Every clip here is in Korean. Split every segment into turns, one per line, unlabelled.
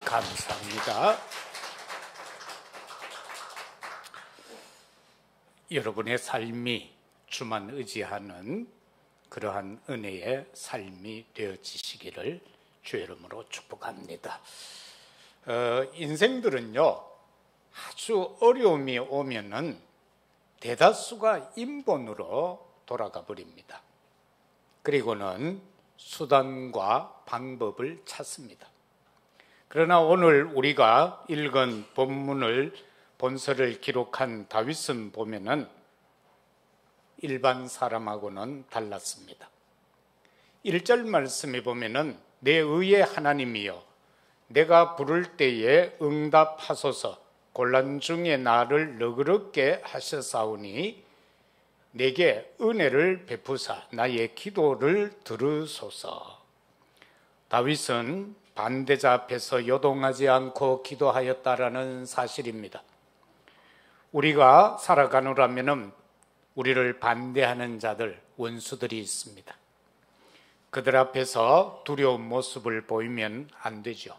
감사합니다. 여러분의 삶이 주만 의지하는 그러한 은혜의 삶이 되어지시기를 주의 이름으로 축복합니다. 인생들은요, 아주 어려움이 오면은 대다수가 인본으로 돌아가 버립니다. 그리고는 수단과 방법을 찾습니다. 그러나 오늘 우리가 읽은 본서를 기록한 다윗은 보면은 일반 사람하고는 달랐습니다. 1절 말씀에 보면은 내 의의 하나님이여 내가 부를 때에 응답하소서 곤란 중에 나를 너그럽게 하셨사오니 내게 은혜를 베푸사 나의 기도를 들으소서. 다윗은 반대자 앞에서 요동하지 않고 기도하였다라는 사실입니다. 우리가 살아가노라면은 우리를 반대하는 자들, 원수들이 있습니다. 그들 앞에서 두려운 모습을 보이면 안 되죠.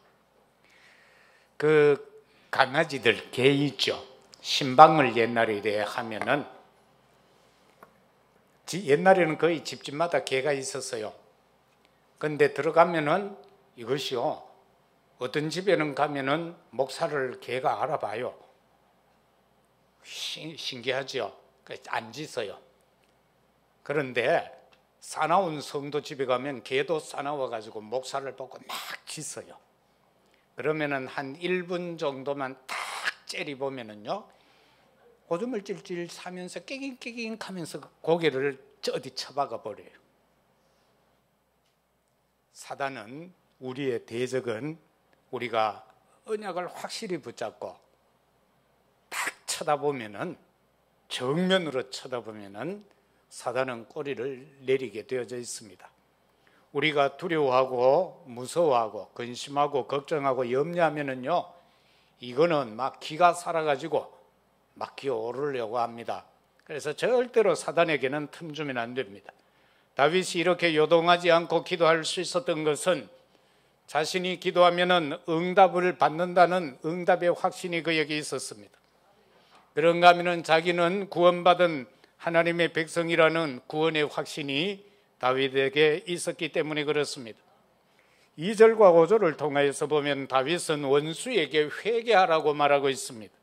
그 강아지들, 개 있죠. 신방을 옛날에 하면은 옛날에는 거의 집집마다 개가 있었어요. 근데 들어가면은 이것이요, 어떤 집에는 가면은 목사를 개가 알아봐요. 신기하죠. 안 짖어요. 그런데 사나운 성도 집에 가면 개도 사나워가지고 목사를 보고 막 짖어요. 그러면은 한 1분 정도만 탁 째려보면은요, 오줌을 찔찔 사면서 깨깅깨깅 하면서 고개를 어디 쳐박아 버려요. 사단은 우리의 대적은 우리가 언약을 확실히 붙잡고 딱 쳐다보면은, 정면으로 쳐다보면은 사단은 꼬리를 내리게 되어져 있습니다. 우리가 두려워하고 무서워하고 근심하고 걱정하고 염려하면은요, 이거는 막 기가 살아가지고 막 기어오르려고 합니다. 그래서 절대로 사단에게는 틈 주면 안 됩니다. 다윗이 이렇게 요동하지 않고 기도할 수 있었던 것은 자신이 기도하면은 응답을 받는다는 응답의 확신이 그에게 있었습니다. 그런가 하면은 자기는 구원받은 하나님의 백성이라는 구원의 확신이 다윗에게 있었기 때문에 그렇습니다. 2절과 5절을 통해서 보면 다윗은 원수에게 회개하라고 말하고 있습니다.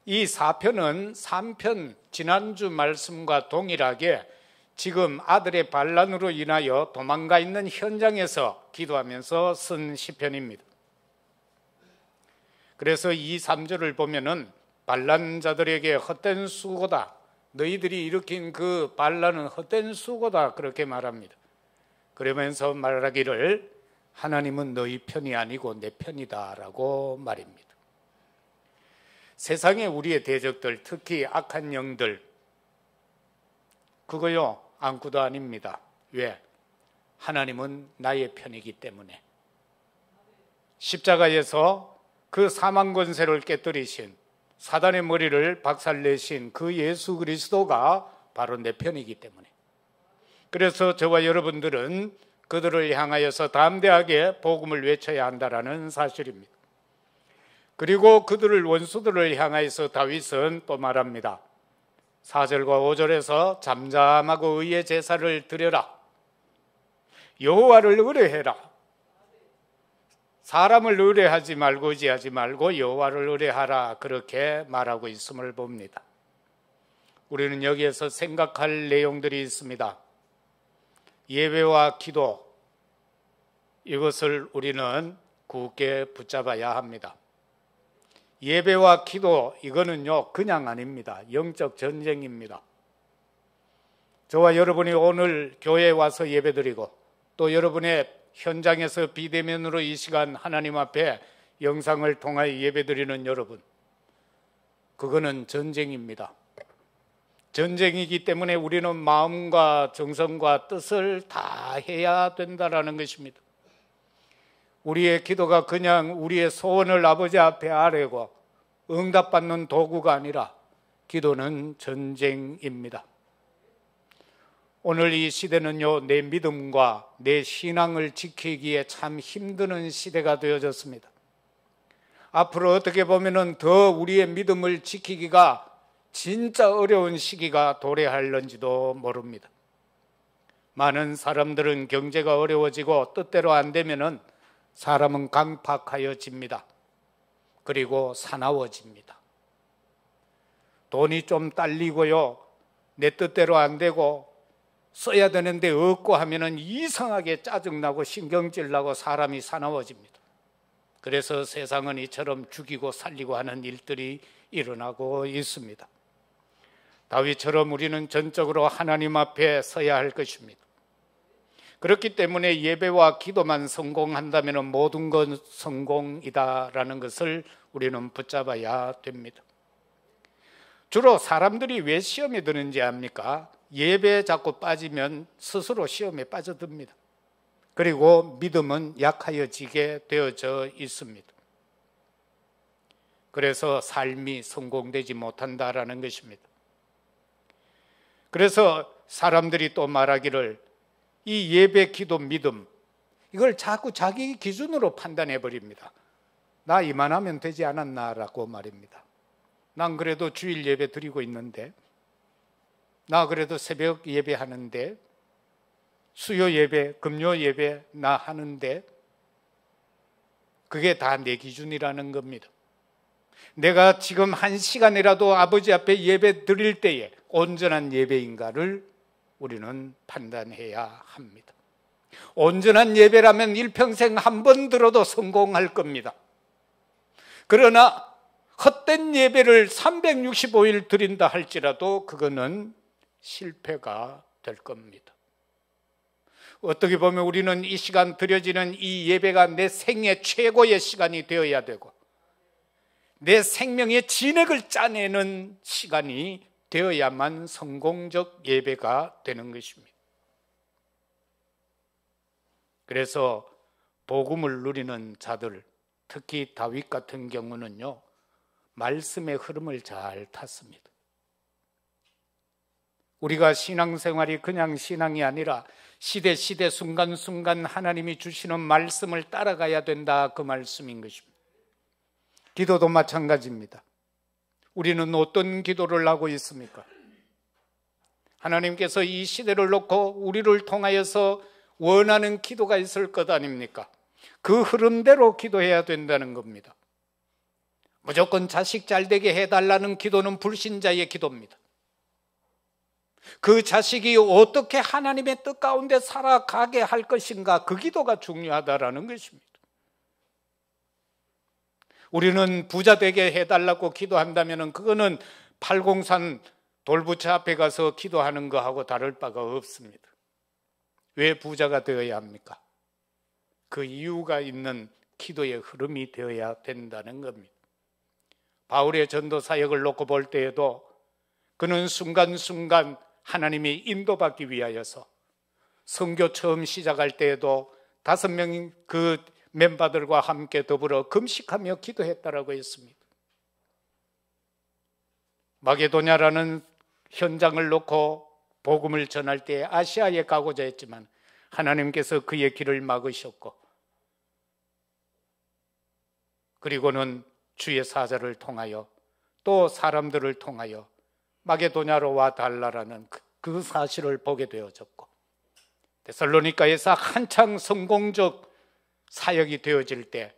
이 4편은 3편 지난주 말씀과 동일하게 지금 아들의 반란으로 인하여 도망가 있는 현장에서 기도하면서 쓴 시편입니다. 그래서 이 3절을 보면은 반란자들에게 헛된 수고다, 너희들이 일으킨 그 반란은 헛된 수고다, 그렇게 말합니다. 그러면서 말하기를 하나님은 너희 편이 아니고 내 편이다 라고 말입니다. 세상에 우리의 대적들, 특히 악한 영들, 그거요 아무것도 아닙니다. 왜? 하나님은 나의 편이기 때문에. 십자가에서 그 사망 권세를 깨뜨리신, 사단의 머리를 박살내신 그 예수 그리스도가 바로 내 편이기 때문에. 그래서 저와 여러분들은 그들을 향하여서 담대하게 복음을 외쳐야 한다는 사실입니다. 그리고 그들을, 원수들을 향하여서 다윗은 또 말합니다. 4절과 5절에서 잠잠하고 의의 제사를 드려라, 여호와를 의뢰해라. 사람을 의뢰하지 말고 의지하지 말고 여호와를 의뢰하라, 그렇게 말하고 있음을 봅니다. 우리는 여기에서 생각할 내용들이 있습니다. 예배와 기도, 이것을 우리는 굳게 붙잡아야 합니다. 예배와 기도, 이거는요 그냥 아닙니다. 영적 전쟁입니다. 저와 여러분이 오늘 교회에 와서 예배드리고 또 여러분의 현장에서 비대면으로 이 시간 하나님 앞에 영상을 통하여 예배드리는 여러분, 그거는 전쟁입니다. 전쟁이기 때문에 우리는 마음과 정성과 뜻을 다 해야 된다는 것입니다. 우리의 기도가 그냥 우리의 소원을 아버지 앞에 아뢰고 응답받는 도구가 아니라 기도는 전쟁입니다. 오늘 이 시대는요, 내 믿음과 내 신앙을 지키기에 참 힘드는 시대가 되어졌습니다. 앞으로 어떻게 보면은 더 우리의 믿음을 지키기가 진짜 어려운 시기가 도래할는지도 모릅니다. 많은 사람들은 경제가 어려워지고 뜻대로 안 되면은 사람은 강팍하여집니다. 그리고 사나워집니다. 돈이 좀 딸리고요, 내 뜻대로 안 되고 써야 되는데 없고 하면은 이상하게 짜증나고 신경질 나고 사람이 사나워집니다. 그래서 세상은 이처럼 죽이고 살리고 하는 일들이 일어나고 있습니다. 다윗처럼 우리는 전적으로 하나님 앞에 서야 할 것입니다. 그렇기 때문에 예배와 기도만 성공한다면 모든 건 성공이다라는 것을 우리는 붙잡아야 됩니다. 주로 사람들이 왜 시험에 드는지 압니까? 예배에 자꾸 빠지면 스스로 시험에 빠져듭니다. 그리고 믿음은 약하여지게 되어져 있습니다. 그래서 삶이 성공되지 못한다라는 것입니다. 그래서 사람들이 또 말하기를 이 예배, 기도, 믿음, 이걸 자꾸 자기 기준으로 판단해 버립니다. 나 이만하면 되지 않았나라고 말입니다. 난 그래도 주일 예배 드리고 있는데, 나 그래도 새벽 예배 하는데, 수요 예배, 금요 예배 나 하는데, 그게 다 내 기준이라는 겁니다. 내가 지금 1시간이라도 아버지 앞에 예배 드릴 때에 온전한 예배인가를 우리는 판단해야 합니다. 온전한 예배라면 일평생 한 번 들어도 성공할 겁니다. 그러나 헛된 예배를 365일 드린다 할지라도 그거는 실패가 될 겁니다. 어떻게 보면 우리는 이 시간 드려지는 이 예배가 내 생애 최고의 시간이 되어야 되고 내 생명의 진액을 짜내는 시간이 되어야만 성공적 예배가 되는 것입니다. 그래서 복음을 누리는 자들, 특히 다윗 같은 경우는요, 말씀의 흐름을 잘 탔습니다. 우리가 신앙생활이 그냥 신앙이 아니라 시대 순간순간 하나님이 주시는 말씀을 따라가야 된다, 그 말씀인 것입니다. 기도도 마찬가지입니다. 우리는 어떤 기도를 하고 있습니까? 하나님께서 이 시대를 놓고 우리를 통하여서 원하는 기도가 있을 것 아닙니까? 그 흐름대로 기도해야 된다는 겁니다. 무조건 자식 잘 되게 해달라는 기도는 불신자의 기도입니다. 그 자식이 어떻게 하나님의 뜻 가운데 살아가게 할 것인가, 그 기도가 중요하다라는 것입니다. 우리는 부자 되게 해달라고 기도한다면 그거는 팔공산 돌부처 앞에 가서 기도하는 거하고 다를 바가 없습니다. 왜 부자가 되어야 합니까? 그 이유가 있는 기도의 흐름이 되어야 된다는 겁니다. 바울의 전도 사역을 놓고 볼 때에도 그는 순간순간 하나님이 인도받기 위하여서 선교 처음 시작할 때에도 5명 그 멤버들과 함께 더불어 금식하며 기도했다라고 했습니다. 마게도냐라는 현장을 놓고 복음을 전할 때 아시아에 가고자 했지만 하나님께서 그의 길을 막으셨고, 그리고는 주의 사자를 통하여 또 사람들을 통하여 마게도냐로 와 달라라는 그 사실을 보게 되어졌고, 데살로니가에서 한창 성공적 사역이 되어질 때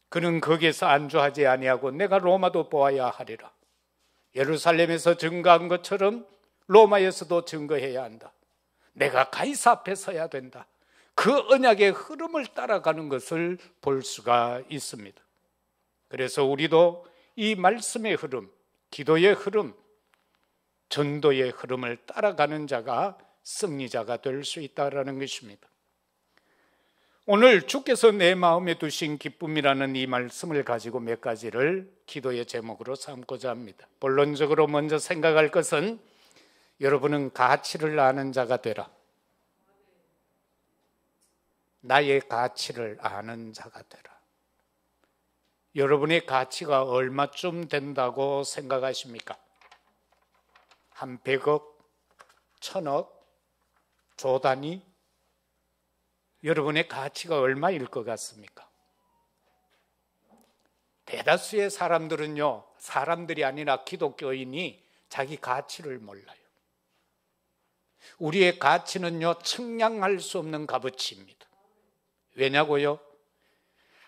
그는 거기에서 안주하지 아니하고 내가 로마도 보아야 하리라, 예루살렘에서 증거한 것처럼 로마에서도 증거해야 한다, 내가 가이사 앞에 서야 된다, 그 언약의 흐름을 따라가는 것을 볼 수가 있습니다. 그래서 우리도 이 말씀의 흐름, 기도의 흐름, 전도의 흐름을 따라가는 자가 승리자가 될 수 있다는 것입니다. 오늘 주께서 내 마음에 두신 기쁨이라는 이 말씀을 가지고 몇 가지를 기도의 제목으로 삼고자 합니다. 본론적으로 먼저 생각할 것은 여러분은 가치를 아는 자가 되라. 나의 가치를 아는 자가 되라. 여러분의 가치가 얼마쯤 된다고 생각하십니까? 한 100억, 1000억, 조 단위? 여러분의 가치가 얼마일 것 같습니까? 대다수의 사람들은요, 사람들이 아니라 기독교인이 자기 가치를 몰라요. 우리의 가치는요, 측량할 수 없는 값어치입니다. 왜냐고요?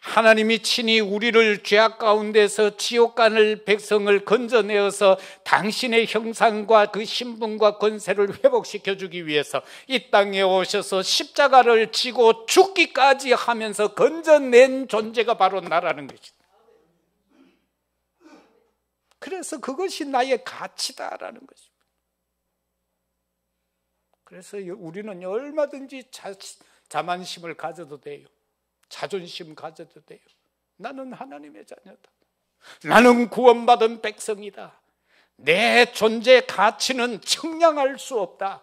하나님이 친히 우리를 죄악 가운데서 지옥 가는 백성을 건져내어서 당신의 형상과 그 신분과 권세를 회복시켜 주기 위해서 이 땅에 오셔서 십자가를 지고 죽기까지 하면서 건져낸 존재가 바로 나라는 것입니다. 그래서 그것이 나의 가치다라는 것입니다. 그래서 우리는 얼마든지 자만심을 가져도 돼요. 자존심 가져도 돼요. 나는 하나님의 자녀다. 나는 구원받은 백성이다. 내 존재 가치는 측량할 수 없다.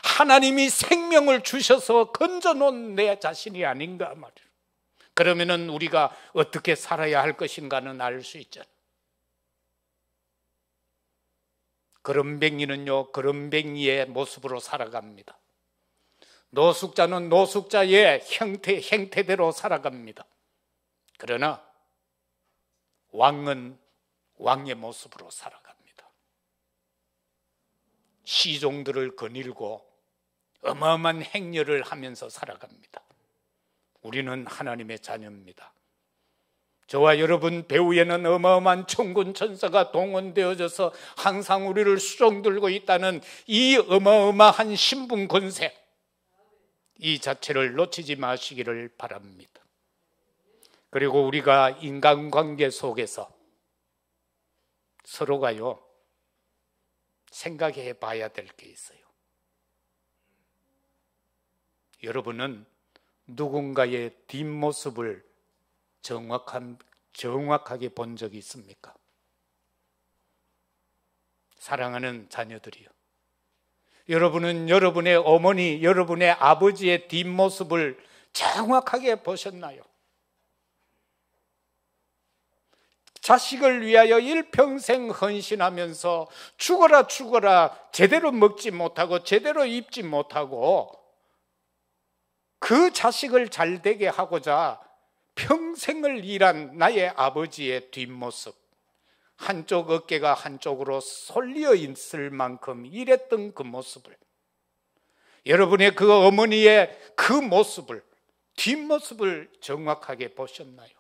하나님이 생명을 주셔서 건져놓은 내 자신이 아닌가 말이에요. 그러면은 우리가 어떻게 살아야 할 것인가는 알 수 있잖아요. 거름뱅이는요, 거름뱅이의 모습으로 살아갑니다. 노숙자는 노숙자의 형태대로 살아갑니다. 그러나 왕은 왕의 모습으로 살아갑니다. 시종들을 거닐고 어마어마한 행렬을 하면서 살아갑니다. 우리는 하나님의 자녀입니다. 저와 여러분 배후에는 어마어마한 천군 천사가 동원되어져서 항상 우리를 수종들고 있다는 이 어마어마한 신분 권세, 이 자체를 놓치지 마시기를 바랍니다. 그리고 우리가 인간관계 속에서 서로가요, 생각해 봐야 될 게 있어요. 여러분은 누군가의 뒷모습을 정확하게 본 적이 있습니까? 사랑하는 자녀들이요, 여러분은 여러분의 어머니, 여러분의 아버지의 뒷모습을 정확하게 보셨나요? 자식을 위하여 일평생 헌신하면서 죽어라 제대로 먹지 못하고 제대로 입지 못하고 그 자식을 잘되게 하고자 평생을 일한 나의 아버지의 뒷모습, 한쪽 어깨가 한쪽으로 솔려 있을 만큼 일했던 그 모습을, 여러분의 그 어머니의 그 모습을, 뒷모습을 정확하게 보셨나요?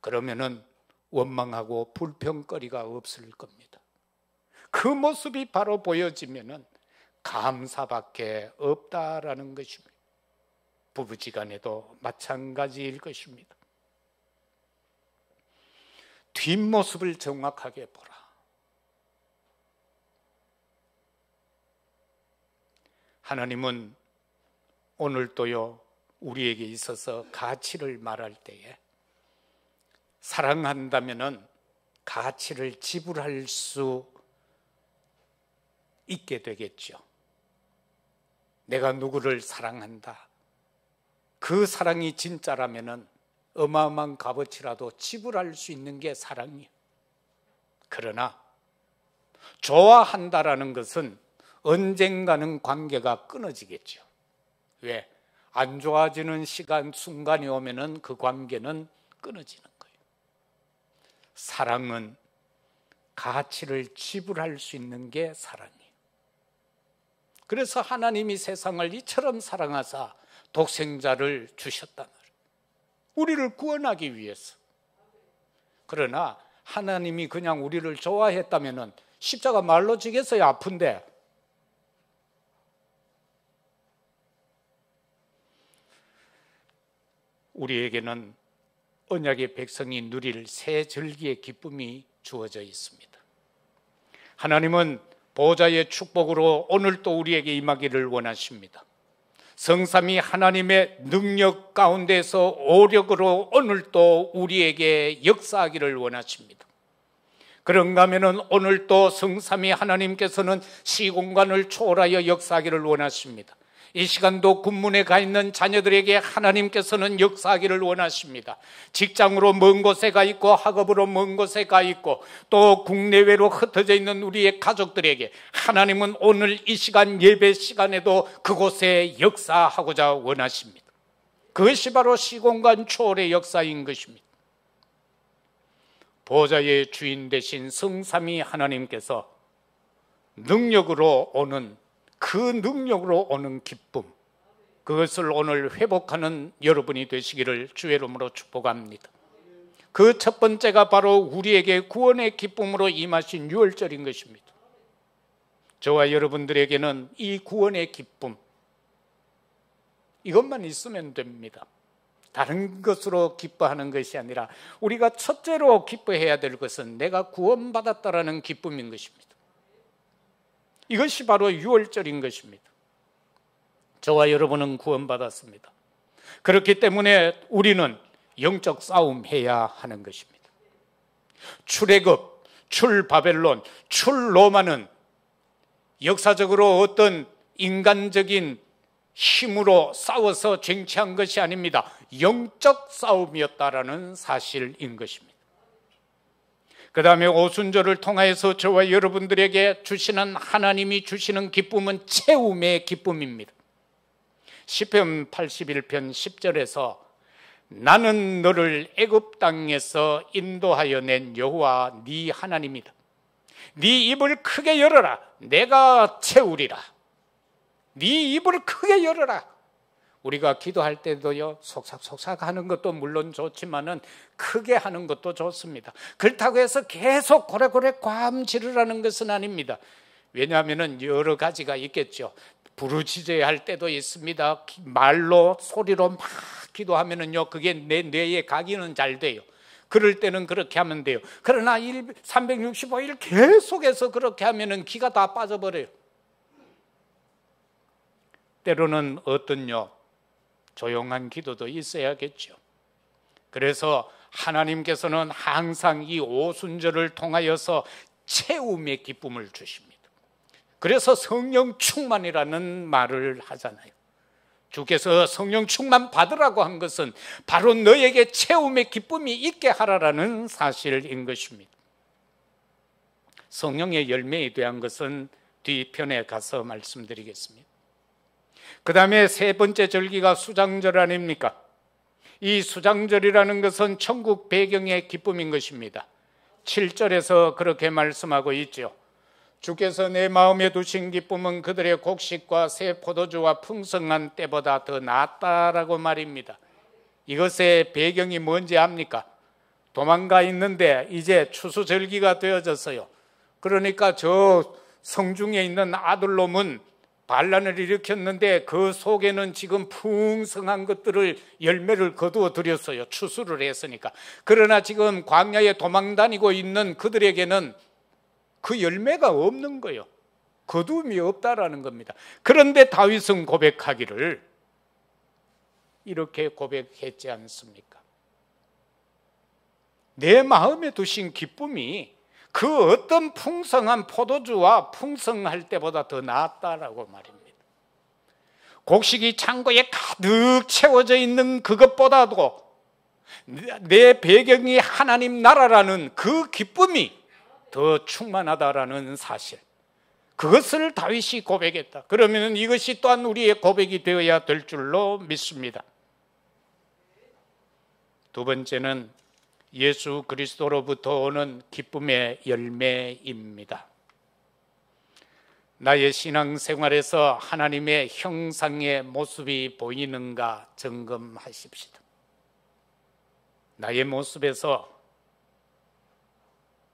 그러면은 원망하고 불평거리가 없을 겁니다. 그 모습이 바로 보여지면은 감사밖에 없다라는 것입니다. 부부지간에도 마찬가지일 것입니다. 뒷모습을 정확하게 보라. 하나님은 오늘도요, 우리에게 있어서 가치를 말할 때에 사랑한다면은 가치를 지불할 수 있게 되겠죠. 내가 누구를 사랑한다, 그 사랑이 진짜라면은 어마어마한 값어치라도 지불할 수 있는 게 사랑이에요. 그러나 좋아한다라는 것은 언젠가는 관계가 끊어지겠죠. 왜? 안 좋아지는 순간이 오면은 그 관계는 끊어지는 거예요. 사랑은 가치를 지불할 수 있는 게 사랑이에요. 그래서 하나님이 세상을 이처럼 사랑하사 독생자를 주셨단 말이에요. 우리를 구원하기 위해서. 그러나 하나님이 그냥 우리를 좋아했다면은 십자가 말로 지겠어야 아픈데, 우리에게는 언약의 백성이 누릴 새 절기의 기쁨이 주어져 있습니다. 하나님은 보좌의 축복으로 오늘도 우리에게 임하기를 원하십니다. 성삼위 하나님의 능력 가운데서 오력으로 오늘도 우리에게 역사하기를 원하십니다. 그런가 하면은 오늘도 성삼위 하나님께서는 시공간을 초월하여 역사하기를 원하십니다. 이 시간도 군문에 가 있는 자녀들에게 하나님께서는 역사하기를 원하십니다. 직장으로 먼 곳에 가 있고 학업으로 먼 곳에 가 있고 또 국내외로 흩어져 있는 우리의 가족들에게 하나님은 오늘 이 시간 예배 시간에도 그곳에 역사하고자 원하십니다. 그것이 바로 시공간 초월의 역사인 것입니다. 보좌의 주인 되신 성삼위 하나님께서 능력으로 오는 그 능력으로 오는 기쁨, 그것을 오늘 회복하는 여러분이 되시기를 주의 이름으로 축복합니다. 그 첫 번째가 바로 우리에게 구원의 기쁨으로 임하신 유월절인 것입니다. 저와 여러분들에게는 이 구원의 기쁨, 이것만 있으면 됩니다. 다른 것으로 기뻐하는 것이 아니라 우리가 첫째로 기뻐해야 될 것은 내가 구원받았다라는 기쁨인 것입니다. 이것이 바로 유월절인 것입니다. 저와 여러분은 구원받았습니다. 그렇기 때문에 우리는 영적 싸움해야 하는 것입니다. 출애굽, 출바벨론, 출로마는 역사적으로 어떤 인간적인 힘으로 싸워서 쟁취한 것이 아닙니다. 영적 싸움이었다라는 사실인 것입니다. 그 다음에 오순절을 통하여서 저와 여러분들에게 주시는 하나님이 주시는 기쁨은 채움의 기쁨입니다. 시편 81편 10절에서 나는 너를 애굽 땅에서 인도하여 낸 여호와 네 하나님이다. 네 입을 크게 열어라. 내가 채우리라. 네 입을 크게 열어라. 우리가 기도할 때도요, 속삭속삭 하는 것도 물론 좋지만은 크게 하는 것도 좋습니다. 그렇다고 해서 계속 고래고래 괌 지르라는 것은 아닙니다. 왜냐하면은 여러 가지가 있겠죠. 부르짖어야 할 때도 있습니다. 말로 소리로 막 기도하면은요, 그게 내 뇌에 각인은 잘 돼요. 그럴 때는 그렇게 하면 돼요. 그러나 365일 계속해서 그렇게 하면은 기가 다 빠져버려요. 때로는 어떤요, 조용한 기도도 있어야겠죠. 그래서 하나님께서는 항상 이 오순절을 통하여서 채움의 기쁨을 주십니다. 그래서 성령 충만이라는 말을 하잖아요. 주께서 성령 충만 받으라고 한 것은 바로 너에게 채움의 기쁨이 있게 하라라는 사실인 것입니다. 성령의 열매에 대한 것은 뒤편에 가서 말씀드리겠습니다. 그 다음에 세 번째 절기가 수장절 아닙니까? 이 수장절이라는 것은 천국 배경의 기쁨인 것입니다. 7절에서 그렇게 말씀하고 있죠. 주께서 내 마음에 두신 기쁨은 그들의 곡식과 새 포도주와 풍성한 때보다 더 낫다라고 말입니다. 이것의 배경이 뭔지 압니까? 도망가 있는데 이제 추수절기가 되어졌어요. 그러니까 저 성중에 있는 아들놈은 반란을 일으켰는데 그 속에는 지금 풍성한 것들을 열매를 거두어 드렸어요. 추수를 했으니까. 그러나 지금 광야에 도망다니고 있는 그들에게는 그 열매가 없는 거예요. 거두음이 없다라는 겁니다. 그런데 다윗은 고백하기를 이렇게 고백했지 않습니까? 내 마음에 두신 기쁨이 그 어떤 풍성한 포도주와 풍성할 때보다 더 낫다라고 말입니다. 곡식이 창고에 가득 채워져 있는 그것보다도 내 배경이 하나님 나라라는 그 기쁨이 더 충만하다라는 사실, 그것을 다윗이 고백했다. 그러면 이것이 또한 우리의 고백이 되어야 될 줄로 믿습니다. 두 번째는 예수 그리스도로부터 오는 기쁨의 열매입니다. 나의 신앙생활에서 하나님의 형상의 모습이 보이는가 점검하십시오. 나의 모습에서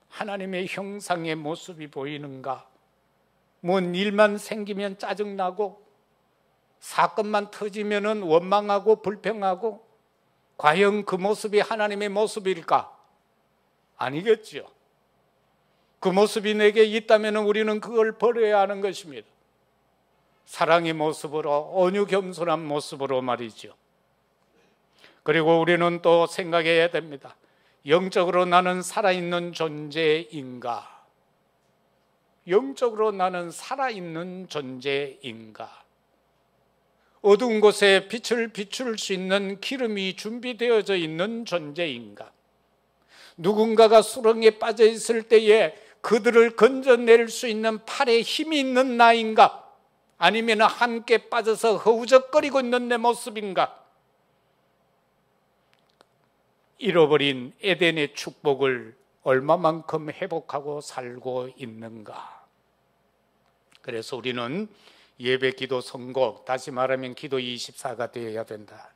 하나님의 형상의 모습이 보이는가? 뭔 일만 생기면 짜증나고 사건만 터지면 원망하고 불평하고, 과연 그 모습이 하나님의 모습일까? 아니겠죠. 그 모습이 내게 있다면 우리는 그걸 버려야 하는 것입니다. 사랑의 모습으로, 온유 겸손한 모습으로 말이죠. 그리고 우리는 또 생각해야 됩니다. 영적으로 나는 살아있는 존재인가? 영적으로 나는 살아있는 존재인가? 어두운 곳에 빛을 비출 수 있는 기름이 준비되어져 있는 존재인가? 누군가가 수렁에 빠져 있을 때에 그들을 건져낼 수 있는 팔에 힘이 있는 나인가? 아니면 함께 빠져서 허우적거리고 있는 내 모습인가? 잃어버린 에덴의 축복을 얼마만큼 회복하고 살고 있는가. 그래서 우리는 예배, 기도, 선곡, 다시 말하면 기도 24가 되어야 된다.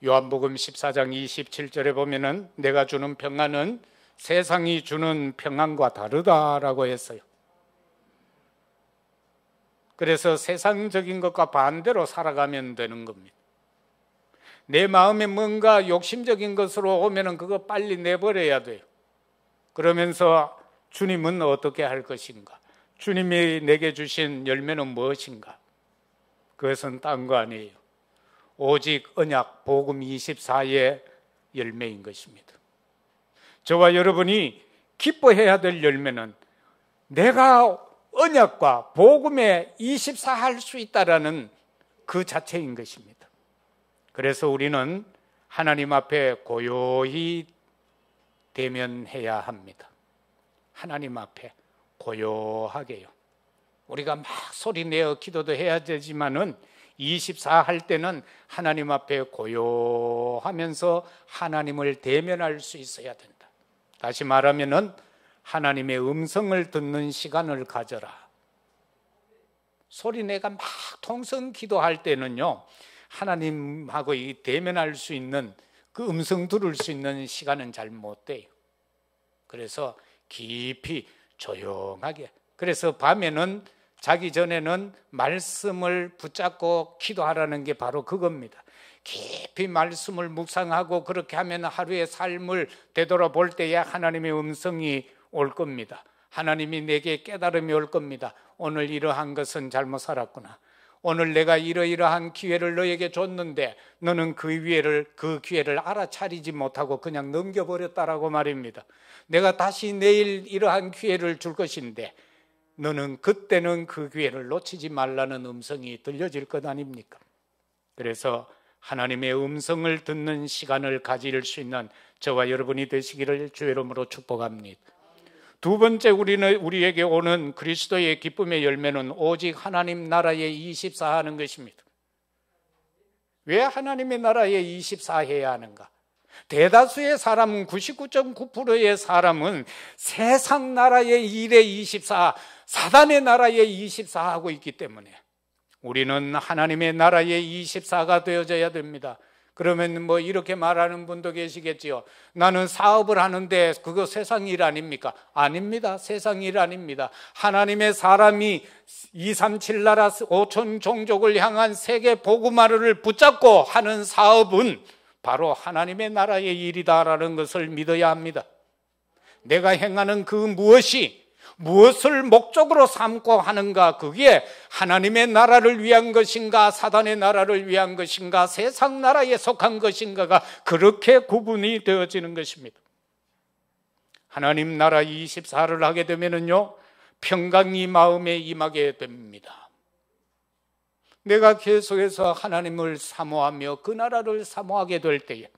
요한복음 14장 27절에 보면은 내가 주는 평안은 세상이 주는 평안과 다르다라고 했어요. 그래서 세상적인 것과 반대로 살아가면 되는 겁니다. 내 마음에 뭔가 욕심적인 것으로 오면은 그거 빨리 내버려야 돼요. 그러면서 주님은 어떻게 할 것인가? 주님이 내게 주신 열매는 무엇인가? 그것은 딴 거 아니에요. 오직 언약 복음 24의 열매인 것입니다. 저와 여러분이 기뻐해야 될 열매는 내가 언약과 복음에 24 할 수 있다라는 그 자체인 것입니다. 그래서 우리는 하나님 앞에 고요히 대면해야 합니다. 하나님 앞에 고요하게요. 우리가 막 소리내어 기도도 해야 되지만은 24 할 때는 하나님 앞에 고요하면서 하나님을 대면할 수 있어야 된다. 다시 말하면은 하나님의 음성을 듣는 시간을 가져라. 소리내가 막 통성 기도할 때는요, 하나님하고 대면할 수 있는 그 음성 들을 수 있는 시간은 잘 못 돼요. 그래서 깊이 조용하게. 그래서 밤에는 자기 전에는 말씀을 붙잡고 기도하라는 게 바로 그겁니다. 깊이 말씀을 묵상하고 그렇게 하면 하루의 삶을 되돌아볼 때에 하나님의 음성이 올 겁니다. 하나님이 내게 깨달음이 올 겁니다. 오늘 이러한 것은 잘못 살았구나. 오늘 내가 이러이러한 기회를 너에게 줬는데 너는 그 기회를 알아차리지 못하고 그냥 넘겨버렸다라고 말입니다. 내가 다시 내일 이러한 기회를 줄 것인데 너는 그때는 그 기회를 놓치지 말라는 음성이 들려질 것 아닙니까? 그래서 하나님의 음성을 듣는 시간을 가질 수 있는 저와 여러분이 되시기를 주의 이름으로 축복합니다. 두 번째, 우리에게 오는 그리스도의 기쁨의 열매는 오직 하나님 나라에 24 하는 것입니다. 왜 하나님의 나라에 24 해야 하는가? 대다수의 사람은 99.9%의 사람은 세상 나라의 일에 24, 사단의 나라에 24 하고 있기 때문에 우리는 하나님의 나라에 24가 되어져야 됩니다. 그러면 뭐 이렇게 말하는 분도 계시겠지요. 나는 사업을 하는데 그거 세상 일 아닙니까? 아닙니다. 세상 일 아닙니다. 하나님의 사람이 237 나라 5천 종족을 향한 세계 복음화를 붙잡고 하는 사업은 바로 하나님의 나라의 일이다라는 것을 믿어야 합니다. 내가 행하는 그 무엇을 목적으로 삼고 하는가, 그게 하나님의 나라를 위한 것인가, 사단의 나라를 위한 것인가, 세상 나라에 속한 것인가가 그렇게 구분이 되어지는 것입니다. 하나님 나라 24를 하게 되면은요, 평강이 마음에 임하게 됩니다. 내가 계속해서 하나님을 사모하며 그 나라를 사모하게 될 때에,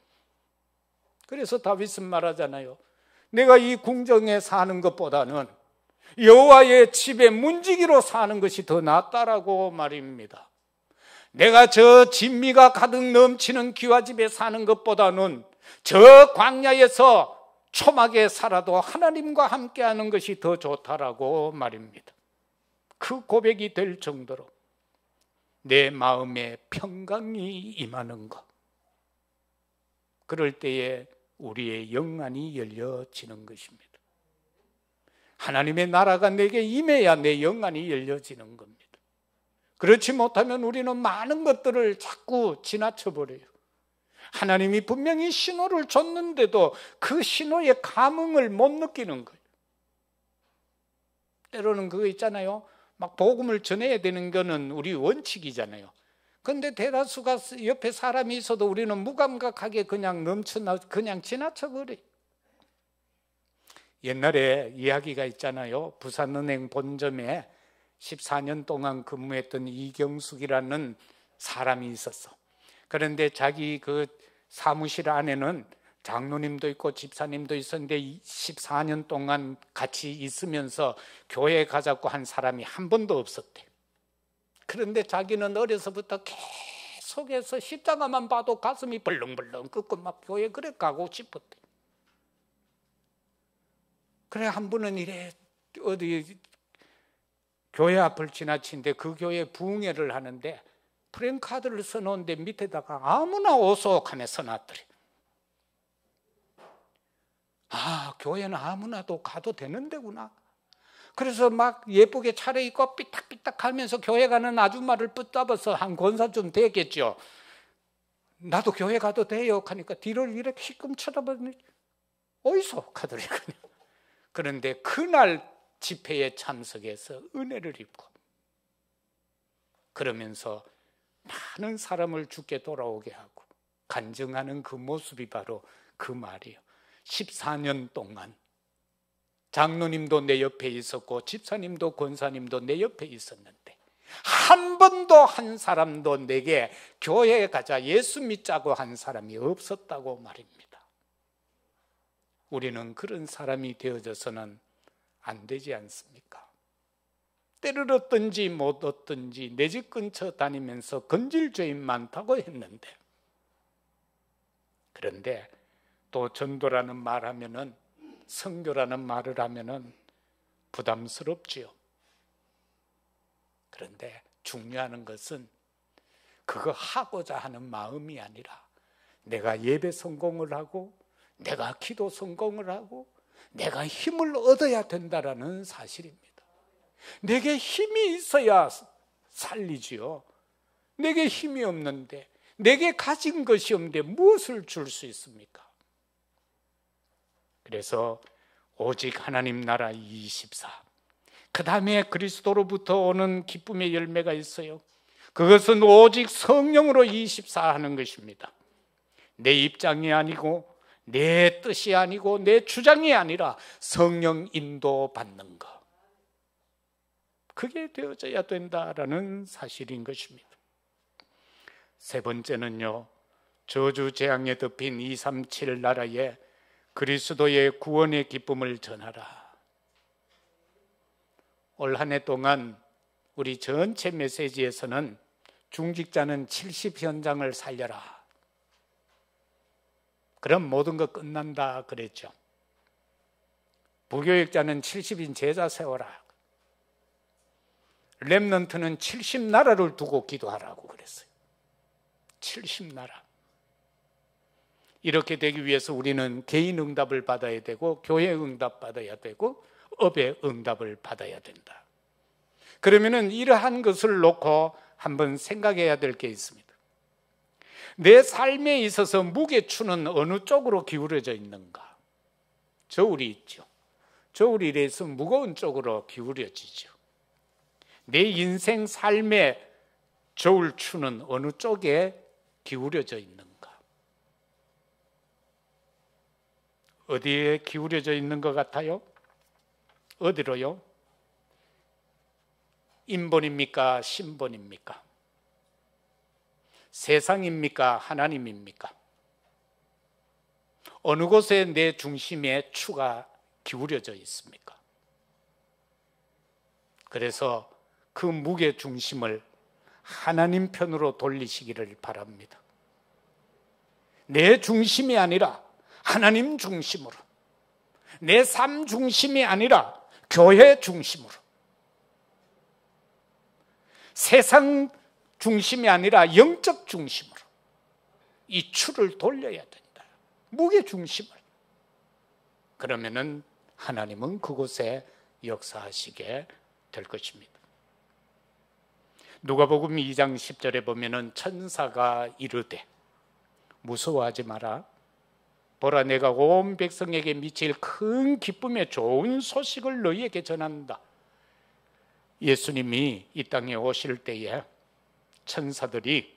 그래서 다윗은 말하잖아요. 내가 이 궁정에 사는 것보다는 여호와의 집에 문지기로 사는 것이 더 낫다라고 말입니다. 내가 저 진미가 가득 넘치는 기와집에 사는 것보다는 저 광야에서 초막에 살아도 하나님과 함께하는 것이 더 좋다라고 말입니다. 그 고백이 될 정도로 내 마음에 평강이 임하는 것, 그럴 때에 우리의 영안이 열려지는 것입니다. 하나님의 나라가 내게 임해야 내 영안이 열려지는 겁니다. 그렇지 못하면 우리는 많은 것들을 자꾸 지나쳐버려요. 하나님이 분명히 신호를 줬는데도 그 신호의 감흥을 못 느끼는 거예요. 때로는 그거 있잖아요. 막 복음을 전해야 되는 거는 우리 원칙이잖아요. 그런데 대다수가 옆에 사람이 있어도 우리는 무감각하게 그냥 지나쳐버려요. 옛날에 이야기가 있잖아요. 부산은행 본점에 14년 동안 근무했던 이경숙이라는 사람이 있었어. 그런데 자기 그 사무실 안에는 장로님도 있고 집사님도 있었는데 14년 동안 같이 있으면서 교회 가자고 한 사람이 한 번도 없었대. 그런데 자기는 어려서부터 계속해서 십자가만 봐도 가슴이 벌렁벌렁 끓고 막 교회 그래 가고 싶었대. 그래 한 분은 이래 어디 교회 앞을 지나치는데 그 교회에 부흥회를 하는데 프랭카드를 써놓은데 밑에다가 아무나 오소 하며 써놨더래. 아, 교회는 아무나도 가도 되는 데구나. 그래서 막 예쁘게 차려입고 삐딱삐딱 하면서 교회 가는 아줌마를 붙잡아서 한 권사쯤 되겠죠. 나도 교회 가도 돼요 하니까 뒤를 이렇게 시끔 쳐다보더니 어디서 가더래. 그런데 그날 집회에 참석해서 은혜를 입고 그러면서 많은 사람을 주께 돌아오게 하고 간증하는 그 모습이 바로 그 말이에요. 14년 동안 장로님도 내 옆에 있었고 집사님도 권사님도 내 옆에 있었는데 한 번도 한 사람도 내게 교회에 가자 예수 믿자고 한 사람이 없었다고 말입니다. 우리는 그런 사람이 되어져서는 안 되지 않습니까? 때를 얻든지 못 얻든지 내 집 근처 다니면서 건질 죄인 많다고 했는데, 그런데 또 전도라는 말 하면은, 선교라는 말을 하면은 부담스럽지요. 그런데 중요한 것은 그거 하고자 하는 마음이 아니라 내가 예배 성공을 하고 내가 기도 성공을 하고 내가 힘을 얻어야 된다라는 사실입니다. 내게 힘이 있어야 살리지요. 내게 힘이 없는데, 내게 가진 것이 없는데 무엇을 줄 수 있습니까? 그래서 오직 하나님 나라 24, 그 다음에 그리스도로부터 오는 기쁨의 열매가 있어요. 그것은 오직 성령으로 24 하는 것입니다. 내 입장이 아니고 내 뜻이 아니고 내 주장이 아니라 성령 인도 받는 것, 그게 되어져야 된다라는 사실인 것입니다. 세 번째는요, 저주 재앙에 덮인 237 나라에 그리스도의 구원의 기쁨을 전하라. 올 한 해 동안 우리 전체 메시지에서는 중직자는 70 현장을 살려라, 그럼 모든 거 끝난다 그랬죠. 부교육자는 70인 제자 세워라, 렘넌트는 70나라를 두고 기도하라고 그랬어요. 70나라. 이렇게 되기 위해서 우리는 개인 응답을 받아야 되고 교회 응답 받아야 되고 업의 응답을 받아야 된다. 그러면은 이러한 것을 놓고 한번 생각해야 될 게 있습니다. 내 삶에 있어서 무게추는 어느 쪽으로 기울어져 있는가? 저울이 있죠. 저울이 이래서 무거운 쪽으로 기울여지죠. 내 인생 삶의 저울추는 어느 쪽에 기울여져 있는가? 어디에 기울여져 있는 것 같아요? 어디로요? 인본입니까? 신본입니까? 세상입니까? 하나님입니까? 어느 곳에 내 중심의 추가 기울여져 있습니까? 그래서 그 무게 중심을 하나님 편으로 돌리시기를 바랍니다. 내 중심이 아니라 하나님 중심으로, 내 삶 중심이 아니라 교회 중심으로, 세상 중심이 아니라 영적 중심으로 이 추를 돌려야 된다. 무게 중심을. 그러면은 하나님은 그곳에 역사하시게 될 것입니다. 누가복음 2장 10절에 보면은 천사가 이르되 무서워하지 마라. 보라, 내가 온 백성에게 미칠 큰 기쁨의 좋은 소식을 너희에게 전한다. 예수님이 이 땅에 오실 때에 천사들이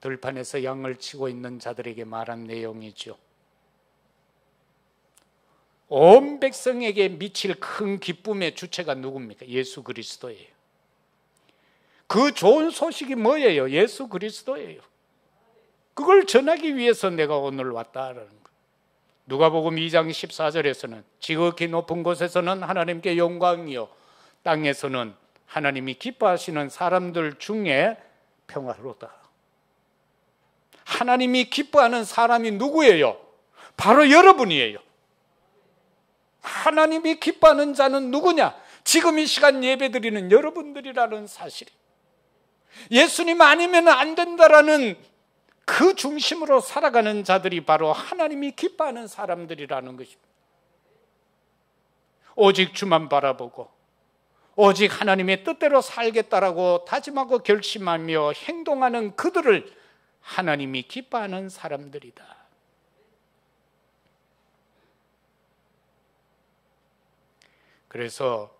들판에서 양을 치고 있는 자들에게 말한 내용이죠. 온 백성에게 미칠 큰 기쁨의 주체가 누굽니까? 예수 그리스도예요. 그 좋은 소식이 뭐예요? 예수 그리스도예요. 그걸 전하기 위해서 내가 오늘 왔다라는 거예요. 누가복음 2장 14절에서는 지극히 높은 곳에서는 하나님께 영광이요, 땅에서는 하나님이 기뻐하시는 사람들 중에 평화로다. 하나님이 기뻐하는 사람이 누구예요? 바로 여러분이에요. 하나님이 기뻐하는 자는 누구냐? 지금 이 시간 예배드리는 여러분들이라는 사실이, 예수님 아니면 안 된다라는 그 중심으로 살아가는 자들이 바로 하나님이 기뻐하는 사람들이라는 것입니다. 오직 주만 바라보고 오직 하나님의 뜻대로 살겠다라고 다짐하고 결심하며 행동하는 그들을 하나님이 기뻐하는 사람들이다. 그래서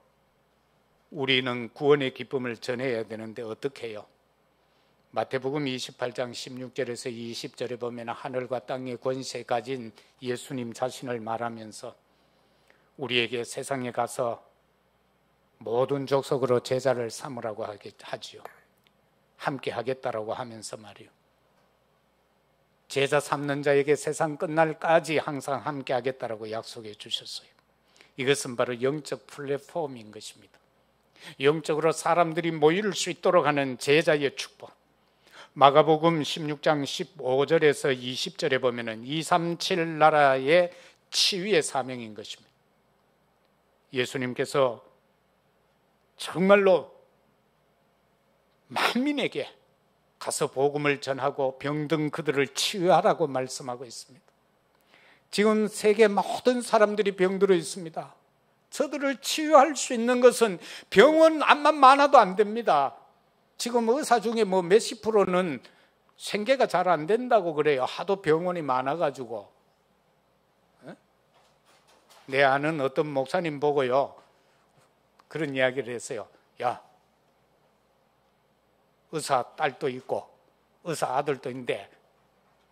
우리는 구원의 기쁨을 전해야 되는데 어떻게 해요? 마태복음 28장 16절에서 20절에 보면 하늘과 땅의 권세 가진 예수님 자신을 말하면서 우리에게 세상에 가서 모든 족속으로 제자를 삼으라고 하지요. 함께 하겠다라고 하면서 말이요, 제자 삼는 자에게 세상 끝날까지 항상 함께 하겠다라고 약속해 주셨어요. 이것은 바로 영적 플랫폼인 것입니다. 영적으로 사람들이 모일 수 있도록 하는 제자의 축복. 마가복음 16장 15절에서 20절에 보면 237 나라의 치유의 사명인 것입니다. 예수님께서 정말로 만민에게 가서 복음을 전하고 병든 그들을 치유하라고 말씀하고 있습니다. 지금 세계 모든 사람들이 병들어 있습니다. 저들을 치유할 수 있는 것은 병원 암만 많아도 안 됩니다. 지금 의사 중에 몇십 프로는 생계가 잘 안 된다고 그래요. 하도 병원이 많아가지고. 내 아는 어떤 목사님 보고요, 그런 이야기를 했어요. 야, 의사 딸도 있고 의사 아들도 있는데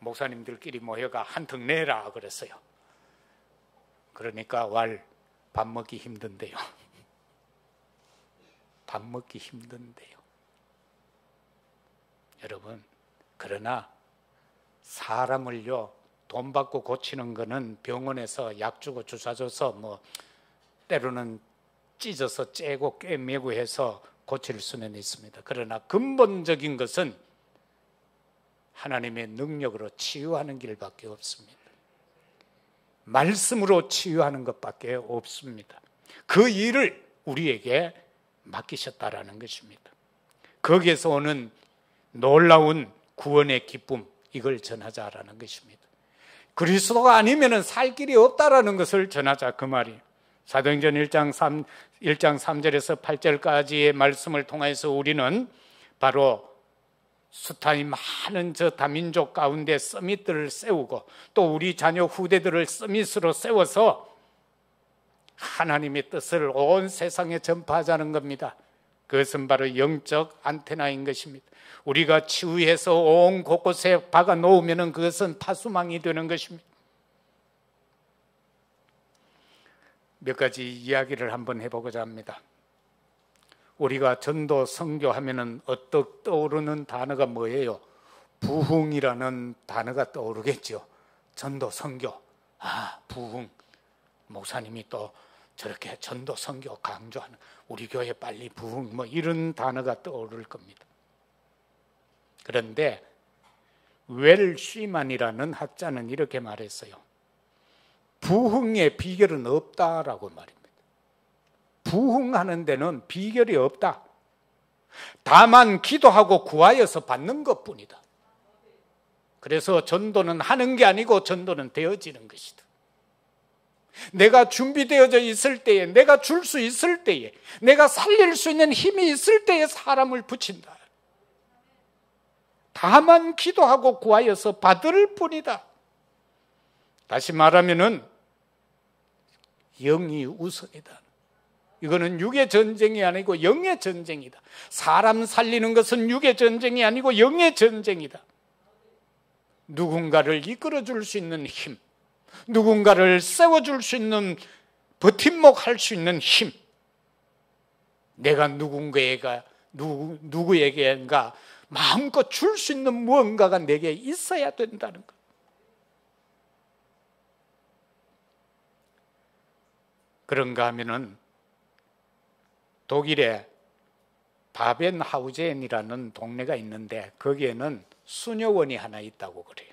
목사님들끼리 모여가 한턱 내라 그랬어요. 그러니까 밥 먹기 힘든데요. 밥 먹기 힘든데요. 여러분, 그러나 사람을요, 돈 받고 고치는 거는 병원에서 약 주고 주사 줘서 때로는 찢어서 째고 꿰매고 해서 고칠 수는 있습니다. 그러나 근본적인 것은 하나님의 능력으로 치유하는 길밖에 없습니다. 말씀으로 치유하는 것밖에 없습니다. 그 일을 우리에게 맡기셨다라는 것입니다. 거기에서 오는 놀라운 구원의 기쁨, 이걸 전하자라는 것입니다. 그리스도가 아니면 살 길이 없다라는 것을 전하자, 그 말이에요. 사도행전 1장 3절에서 8절까지의 말씀을 통해서 우리는 바로 숱하니 많은 저 다민족 가운데 서밋들을 세우고 또 우리 자녀 후대들을 서밋으로 세워서 하나님의 뜻을 온 세상에 전파하자는 겁니다. 그것은 바로 영적 안테나인 것입니다. 우리가 치유해서 온 곳곳에 박아 놓으면 그것은 파수망이 되는 것입니다. 몇 가지 이야기를 한번 해보고자 합니다. 우리가 전도 선교하면은 어떻게 떠오르는 단어가 뭐예요? 부흥이라는 단어가 떠오르겠죠. 전도 선교, 부흥. 목사님이 또 저렇게 전도 선교 강조하는, 우리 교회 빨리 부흥, 이런 단어가 떠오를 겁니다. 그런데 웰 쉬만이라는 학자는 이렇게 말했어요. 부흥의 비결은 없다라고 말입니다. 부흥하는 데는 비결이 없다. 다만 기도하고 구하여서 받는 것뿐이다. 그래서 전도는 하는 게 아니고 전도는 되어지는 것이다. 내가 준비되어져 있을 때에, 내가 줄 수 있을 때에, 내가 살릴 수 있는 힘이 있을 때에 사람을 붙인다. 다만 기도하고 구하여서 받을 뿐이다. 다시 말하면은 영이 우선이다. 이거는 육의 전쟁이 아니고 영의 전쟁이다. 사람 살리는 것은 육의 전쟁이 아니고 영의 전쟁이다. 누군가를 이끌어줄 수 있는 힘, 누군가를 세워줄 수 있는, 버팀목 할 수 있는 힘, 내가 누구에게인가 마음껏 줄 수 있는 무언가가 내게 있어야 된다는 것. 그런가 하면은 독일에 바벤하우젠이라는 동네가 있는데 거기에는 수녀원이 하나 있다고 그래요.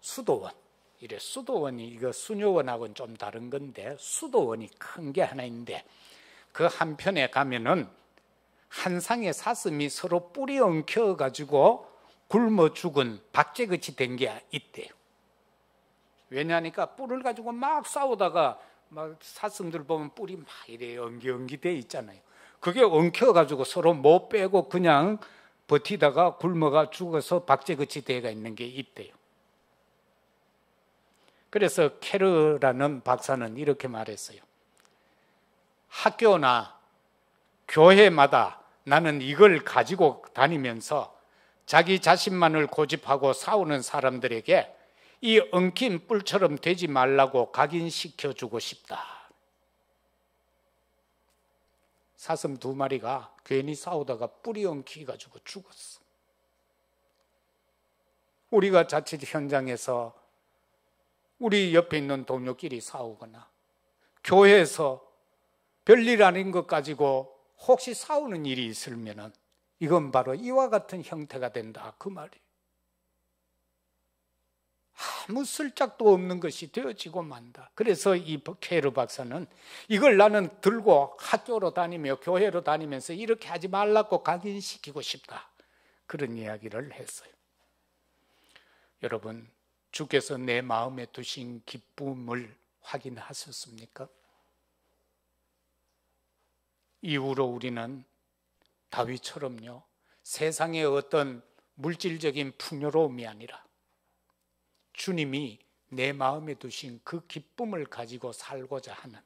수도원. 이래 수도원이, 이거 수녀원하고는 좀 다른 건데, 수도원이 큰 게 하나 있는데, 그 한편에 가면은 한 상의 사슴이 서로 뿌리 엉켜 가지고 굶어 죽은 박제같이 된 게 있대요. 왜냐하니까 뿔을 가지고 막 싸우다가 막 사슴들 보면 뿔이 막 이래 엉기엉기 돼 있잖아요. 그게 엉켜 가지고 서로 못 빼고 그냥 버티다가 굶어가 죽어서 박제같이 돼가 있는 게 있대요. 그래서 케르라는 박사는 이렇게 말했어요. 학교나 교회마다 나는 이걸 가지고 다니면서 자기 자신만을 고집하고 싸우는 사람들에게 이 엉킨 뿔처럼 되지 말라고 각인시켜주고 싶다. 사슴 2마리가 괜히 싸우다가 뿔이 엉키가지고 죽었어. 우리가 자칫 현장에서 우리 옆에 있는 동료끼리 싸우거나 교회에서 별일 아닌 것 가지고 혹시 싸우는 일이 있으면 이건 바로 이와 같은 형태가 된다, 그 말이에요. 아무 쓸짝도 없는 것이 되어지고 만다. 그래서 이 케르 박사는 이걸 나는 들고 학교로 다니며 교회로 다니면서 이렇게 하지 말라고 각인시키고 싶다, 그런 이야기를 했어요. 여러분, 주께서 내 마음에 두신 기쁨을 확인하셨습니까? 이후로 우리는 다윗처럼요, 세상의 어떤 물질적인 풍요로움이 아니라 주님이 내 마음에 두신 그 기쁨을 가지고 살고자 하는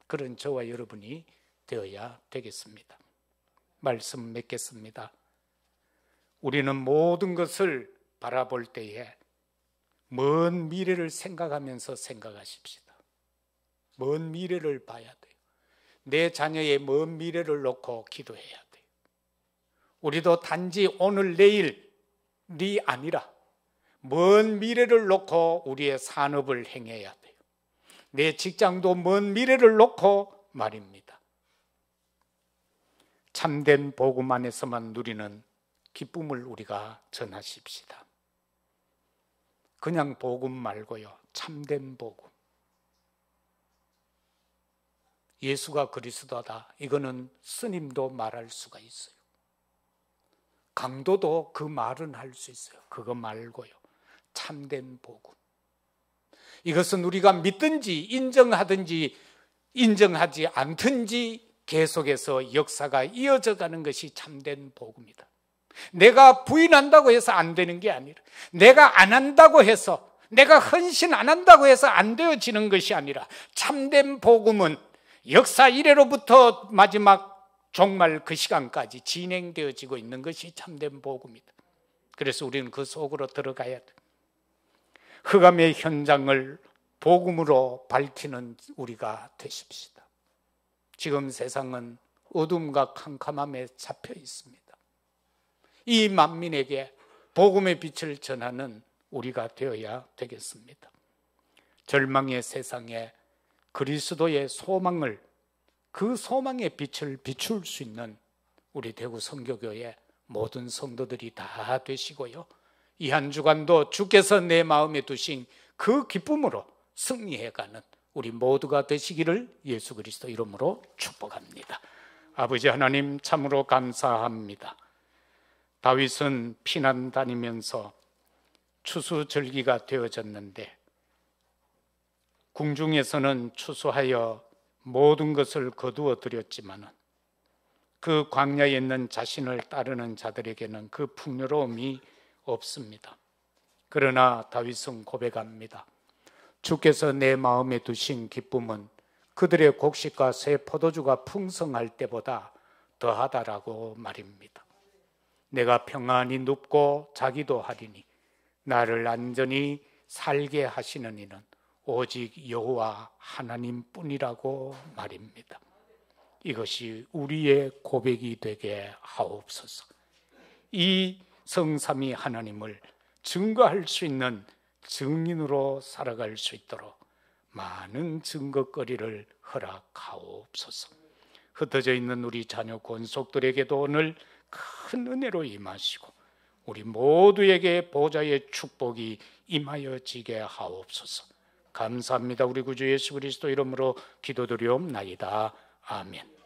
그런 저와 여러분이 되어야 되겠습니다. 말씀 맺겠습니다. 우리는 모든 것을 바라볼 때에 먼 미래를 생각하면서 생각하십시다. 먼 미래를 봐야 돼요. 내 자녀의 먼 미래를 놓고 기도해야 돼요. 우리도 단지 오늘 내일이 아니라 먼 미래를 놓고 우리의 산업을 행해야 돼요. 내 직장도 먼 미래를 놓고 말입니다. 참된 복음 안에서만 누리는 기쁨을 우리가 전하십시다. 그냥 복음 말고요, 참된 복음. 예수가 그리스도다, 이거는 스님도 말할 수가 있어요. 강도도 그 말은 할 수 있어요. 그거 말고요, 참된 복음. 이것은 우리가 믿든지 인정하든지 인정하지 않든지 계속해서 역사가 이어져 가는 것이 참된 복음이다. 내가 부인한다고 해서 안 되는 게 아니라, 내가 안 한다고 해서, 내가 헌신 안 한다고 해서 안 되어지는 것이 아니라, 참된 복음은 역사 이래로부터 마지막 종말 그 시간까지 진행되어지고 있는 것이 참된 복음이다. 그래서 우리는 그 속으로 들어가야 돼. 흑암의 현장을 복음으로 밝히는 우리가 되십시다. 지금 세상은 어둠과 캄캄함에 잡혀 있습니다. 이 만민에게 복음의 빛을 전하는 우리가 되어야 되겠습니다. 절망의 세상에 그리스도의 소망을, 그 소망의 빛을 비출 수 있는 우리 대구 선교교회 모든 성도들이 다 되시고요, 이 한 주간도 주께서 내 마음에 두신 그 기쁨으로 승리해가는 우리 모두가 되시기를 예수 그리스도 이름으로 축복합니다. 아버지 하나님, 참으로 감사합니다. 다윗은 피난 다니면서 추수절기가 되어졌는데 궁중에서는 추수하여 모든 것을 거두어 드렸지만 그 광야에 있는 자신을 따르는 자들에게는 그 풍요로움이 없습니다. 그러나 다윗은 고백합니다. 주께서 내 마음에 두신 기쁨은 그들의 곡식과 새 포도주가 풍성할 때보다 더하다라고 말입니다. 내가 평안히 눕고 자기도 하리니 나를 안전히 살게 하시는 이는 오직 여호와 하나님뿐이라고 말입니다. 이것이 우리의 고백이 되게 하옵소서. 이 성삼위 하나님을 증거할 수 있는 증인으로 살아갈 수 있도록 많은 증거거리를 허락하옵소서. 흩어져 있는 우리 자녀 권속들에게도 오늘 큰 은혜로 임하시고 우리 모두에게 보좌의 축복이 임하여지게 하옵소서. 감사합니다. 우리 구주 예수 그리스도 이름으로 기도드리옵나이다. 아멘.